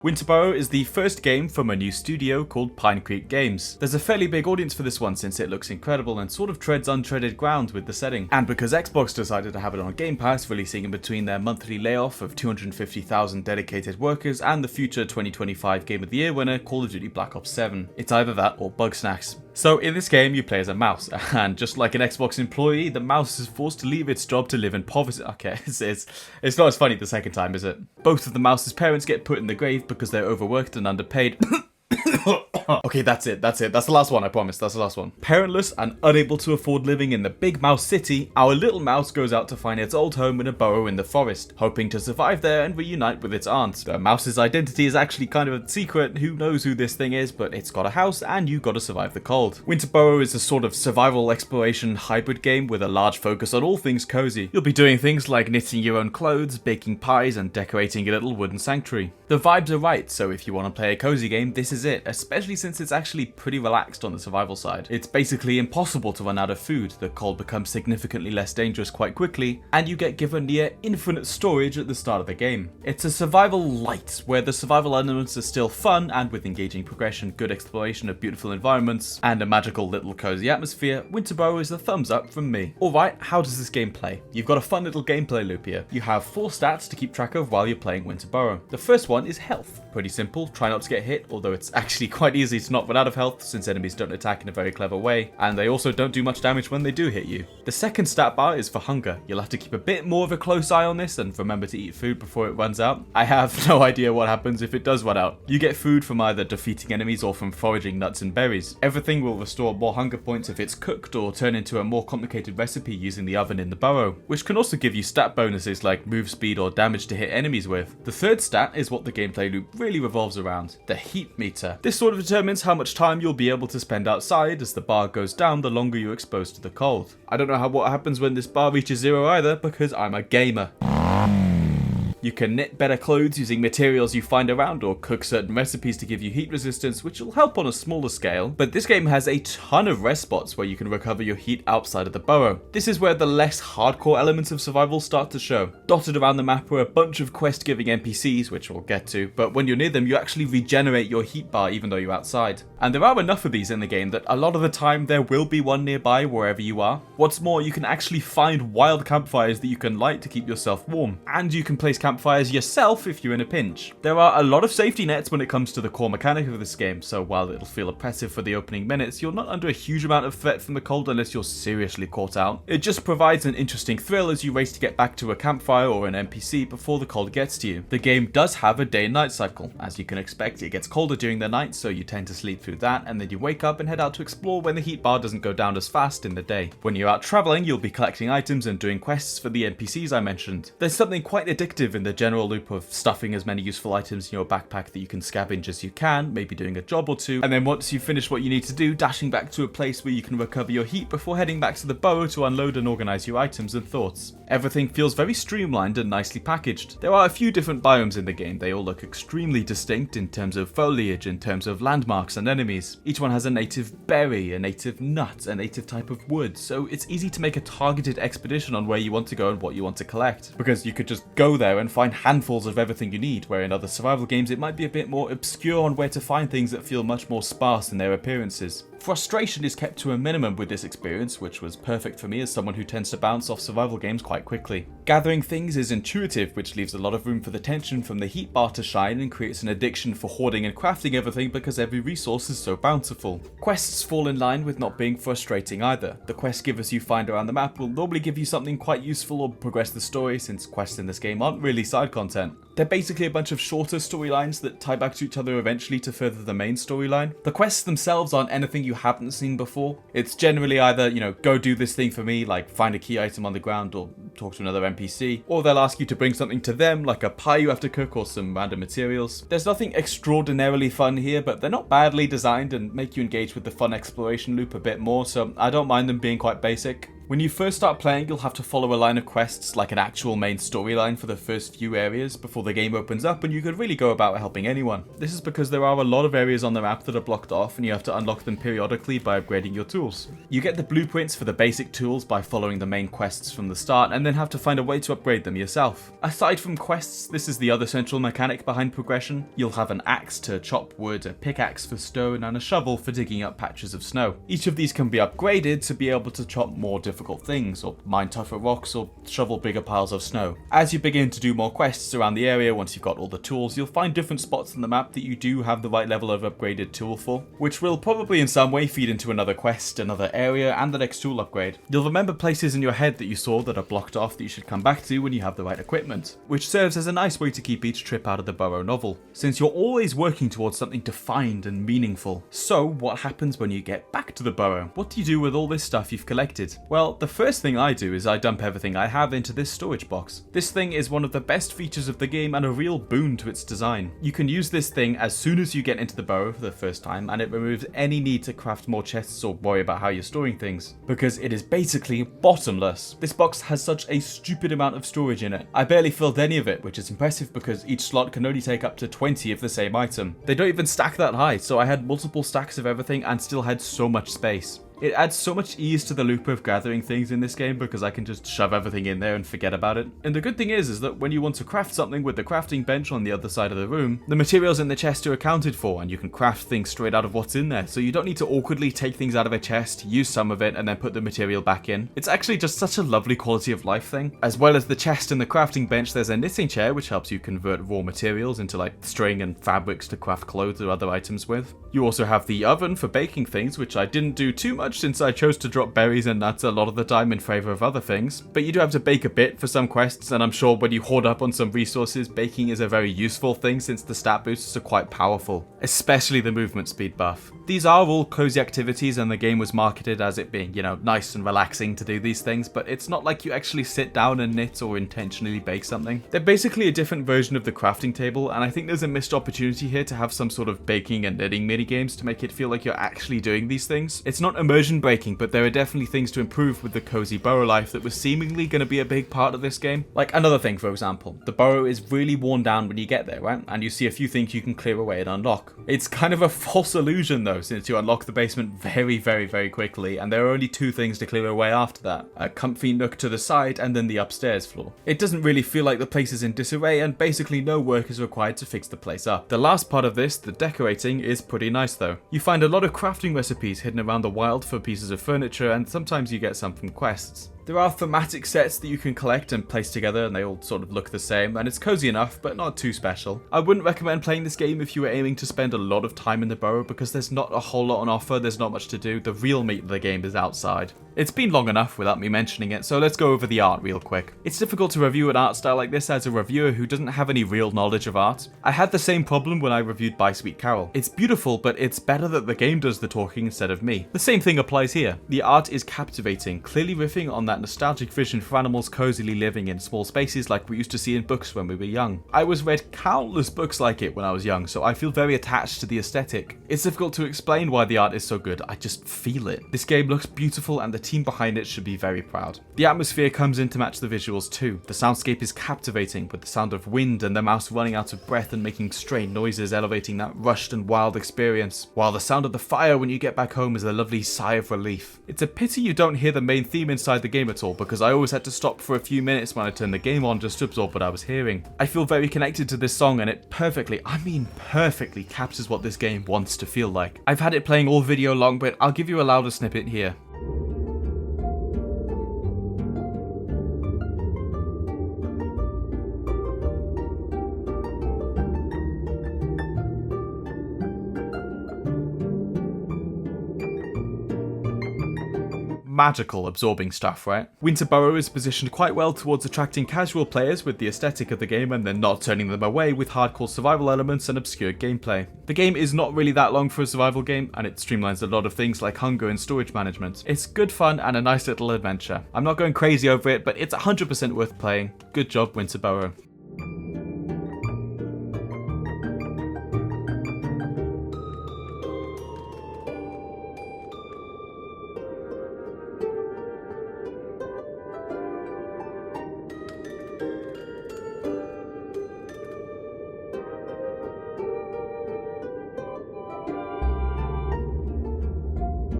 Winter Burrow is the first game from a new studio called Pine Creek Games. There's a fairly big audience for this one since it looks incredible and sort of treads untreaded ground with the setting. And because Xbox decided to have it on Game Pass, releasing in between their monthly layoff of 250,000 dedicated workers and the future 2025 Game of the Year winner, Call of Duty Black Ops 7. It's either that or Bugsnax. So in this game you play as a mouse, and just like an Xbox employee, the mouse is forced to leave its job to live in poverty. Okay, it's not as funny the second time, is it? Both of the mouse's parents get put in the grave because they're overworked and underpaid. Okay, that's it. That's the last one, I promise. That's the last one. Parentless and unable to afford living in the big mouse city, our little mouse goes out to find its old home in a burrow in the forest, hoping to survive there and reunite with its aunt. The mouse's identity is actually kind of a secret. Who knows who this thing is, but it's got a house and you gotta survive the cold. Winter Burrow is a sort of survival exploration hybrid game with a large focus on all things cozy. You'll be doing things like knitting your own clothes, baking pies, and decorating a little wooden sanctuary. The vibes are right, so if you want to play a cozy game, this is it, especially since it's actually pretty relaxed on the survival side. It's basically impossible to run out of food, the cold becomes significantly less dangerous quite quickly, and you get given near infinite storage at the start of the game. It's a survival light, where the survival elements are still fun, and with engaging progression, good exploration of beautiful environments, and a magical little cozy atmosphere, Winter Burrow is a thumbs up from me. Alright, how does this game play? You've got a fun little gameplay loop here. You have 4 stats to keep track of while you're playing Winter Burrow. The first one is health. Pretty simple, try not to get hit, although it's actually quite easy to not run out of health since enemies don't attack in a very clever way, and they also don't do much damage when they do hit you. The second stat bar is for hunger. You'll have to keep a bit more of a close eye on this and remember to eat food before it runs out. I have no idea what happens if it does run out. You get food from either defeating enemies or from foraging nuts and berries. Everything will restore more hunger points if it's cooked or turn into a more complicated recipe using the oven in the burrow, which can also give you stat bonuses like move speed or damage to hit enemies with. The third stat is what the gameplay loop really revolves around, the heat meter. This sort of determines how much time you'll be able to spend outside. As the bar goes down, the longer you're exposed to the cold. I don't know what happens when this bar reaches 0 either, because I'm a gamer. You can knit better clothes using materials you find around or cook certain recipes to give you heat resistance, which will help on a smaller scale, but this game has a ton of rest spots where you can recover your heat outside of the burrow. This is where the less hardcore elements of survival start to show. Dotted around the map are a bunch of quest-giving NPCs, which we'll get to, but when you're near them you actually regenerate your heat bar even though you're outside. And there are enough of these in the game that a lot of the time there will be one nearby wherever you are. What's more, you can actually find wild campfires that you can light to keep yourself warm, and you can place campfires yourself if you're in a pinch. There are a lot of safety nets when it comes to the core mechanic of this game, so while it'll feel oppressive for the opening minutes, you're not under a huge amount of threat from the cold unless you're seriously caught out. It just provides an interesting thrill as you race to get back to a campfire or an NPC before the cold gets to you. The game does have a day and night cycle. As you can expect, it gets colder during the night, so you tend to sleep through that, and then you wake up and head out to explore when the heat bar doesn't go down as fast in the day. When you're out traveling, you'll be collecting items and doing quests for the NPCs I mentioned. There's something quite addictive in the general loop of stuffing as many useful items in your backpack that you can scavenge as you can, maybe doing a job or two, and then once you finish what you need to do, dashing back to a place where you can recover your heat before heading back to the burrow to unload and organize your items and thoughts. Everything feels very streamlined and nicely packaged. There are a few different biomes in the game. They all look extremely distinct in terms of foliage, in terms of landmarks and enemies. Each one has a native berry, a native nut, a native type of wood, so it's easy to make a targeted expedition on where you want to go and what you want to collect, because you could just go there and find handfuls of everything you need, where in other survival games it might be a bit more obscure on where to find things that feel much more sparse in their appearances. Frustration is kept to a minimum with this experience, which was perfect for me as someone who tends to bounce off survival games quite quickly. Gathering things is intuitive, which leaves a lot of room for the tension from the heat bar to shine and creates an addiction for hoarding and crafting everything because every resource is so bountiful. Quests fall in line with not being frustrating either. The quest givers you find around the map will normally give you something quite useful or progress the story, since quests in this game aren't really side content. They're basically a bunch of shorter storylines that tie back to each other eventually to further the main storyline. The quests themselves aren't anything you haven't seen before. It's generally either, go do this thing for me, like find a key item on the ground or talk to another NPC, or they'll ask you to bring something to them, like a pie you have to cook or some random materials. There's nothing extraordinarily fun here, but they're not badly designed and make you engage with the fun exploration loop a bit more, so I don't mind them being quite basic. When you first start playing, you'll have to follow a line of quests like an actual main storyline for the first few areas before the game opens up and you could really go about helping anyone. This is because there are a lot of areas on the map that are blocked off and you have to unlock them periodically by upgrading your tools. You get the blueprints for the basic tools by following the main quests from the start and then have to find a way to upgrade them yourself. Aside from quests, this is the other central mechanic behind progression. You'll have an axe to chop wood, a pickaxe for stone, and a shovel for digging up patches of snow. Each of these can be upgraded to be able to chop more difficult things, or mine tougher rocks, or shovel bigger piles of snow. As you begin to do more quests around the area, once you've got all the tools, you'll find different spots on the map that you do have the right level of upgraded tool for, which will probably in some way feed into another quest, another area, and the next tool upgrade. You'll remember places in your head that you saw that are blocked off that you should come back to when you have the right equipment, which serves as a nice way to keep each trip out of the Burrow novel, since you're always working towards something defined and meaningful. So what happens when you get back to the Burrow? What do you do with all this stuff you've collected? Well, the first thing I do is I dump everything I have into this storage box. This thing is one of the best features of the game and a real boon to its design. You can use this thing as soon as you get into the Burrow for the first time, and it removes any need to craft more chests or worry about how you're storing things, because it is basically bottomless. This box has such a stupid amount of storage in it. I barely filled any of it, which is impressive because each slot can only take up to 20 of the same item. They don't even stack that high, so I had multiple stacks of everything and still had so much space. It adds so much ease to the loop of gathering things in this game because I can just shove everything in there and forget about it. And the good thing is that when you want to craft something with the crafting bench on the other side of the room, the materials in the chest are accounted for and you can craft things straight out of what's in there, so you don't need to awkwardly take things out of a chest, use some of it, and then put the material back in. It's actually just such a lovely quality of life thing. As well as the chest and the crafting bench, there's a knitting chair which helps you convert raw materials into like string and fabrics to craft clothes or other items with. You also have the oven for baking things, which I didn't do too much since I chose to drop berries and nuts a lot of the time in favour of other things, but you do have to bake a bit for some quests, and I'm sure when you hoard up on some resources, baking is a very useful thing since the stat boosts are quite powerful, especially the movement speed buff. These are all cozy activities and the game was marketed as it being, nice and relaxing to do these things, but it's not like you actually sit down and knit or intentionally bake something. They're basically a different version of the crafting table, and I think there's a missed opportunity here to have some sort of baking and knitting minigames to make it feel like you're actually doing these things. It's not immersion breaking, but there are definitely things to improve with the cozy Burrow life that was seemingly going to be a big part of this game. Like another thing, for example, the Burrow is really worn down when you get there, right? And you see a few things you can clear away and unlock. It's kind of a false illusion though, since you unlock the basement very, very, very quickly, and there are only two things to clear away after that. A comfy nook to the side and then the upstairs floor. It doesn't really feel like the place is in disarray, and basically no work is required to fix the place up. The last part of this, the decorating, is pretty nice though. You find a lot of crafting recipes hidden around the wild for pieces of furniture, and sometimes you get some from quests. There are thematic sets that you can collect and place together, and they all sort of look the same, and it's cozy enough, but not too special. I wouldn't recommend playing this game if you were aiming to spend a lot of time in the Burrow, because there's not a whole lot on offer, there's not much to do, the real meat of the game is outside. It's been long enough without me mentioning it, so let's go over the art real quick. It's difficult to review an art style like this as a reviewer who doesn't have any real knowledge of art. I had the same problem when I reviewed By Sweet Carole. It's beautiful, but it's better that the game does the talking instead of me. The same thing applies here. The art is captivating, clearly riffing on that nostalgic vision for animals cozily living in small spaces like we used to see in books when we were young. I was read countless books like it when I was young, so I feel very attached to the aesthetic. It's difficult to explain why the art is so good, I just feel it. This game looks beautiful and the team behind it should be very proud. The atmosphere comes in to match the visuals too. The soundscape is captivating with the sound of wind and the mouse running out of breath and making strange noises, elevating that rushed and wild experience, while the sound of the fire when you get back home is a lovely sigh of relief. It's a pity you don't hear the main theme inside the game at all, because I always had to stop for a few minutes when I turned the game on just to absorb what I was hearing. I feel very connected to this song, and it perfectly, I mean perfectly, captures what this game wants to feel like. I've had it playing all video long, but I'll give you a louder snippet here. Magical absorbing stuff, right? Winter Burrow is positioned quite well towards attracting casual players with the aesthetic of the game and then not turning them away with hardcore survival elements and obscure gameplay. The game is not really that long for a survival game, and it streamlines a lot of things like hunger and storage management. It's good fun and a nice little adventure. I'm not going crazy over it, but it's 100% worth playing. Good job, Winter Burrow.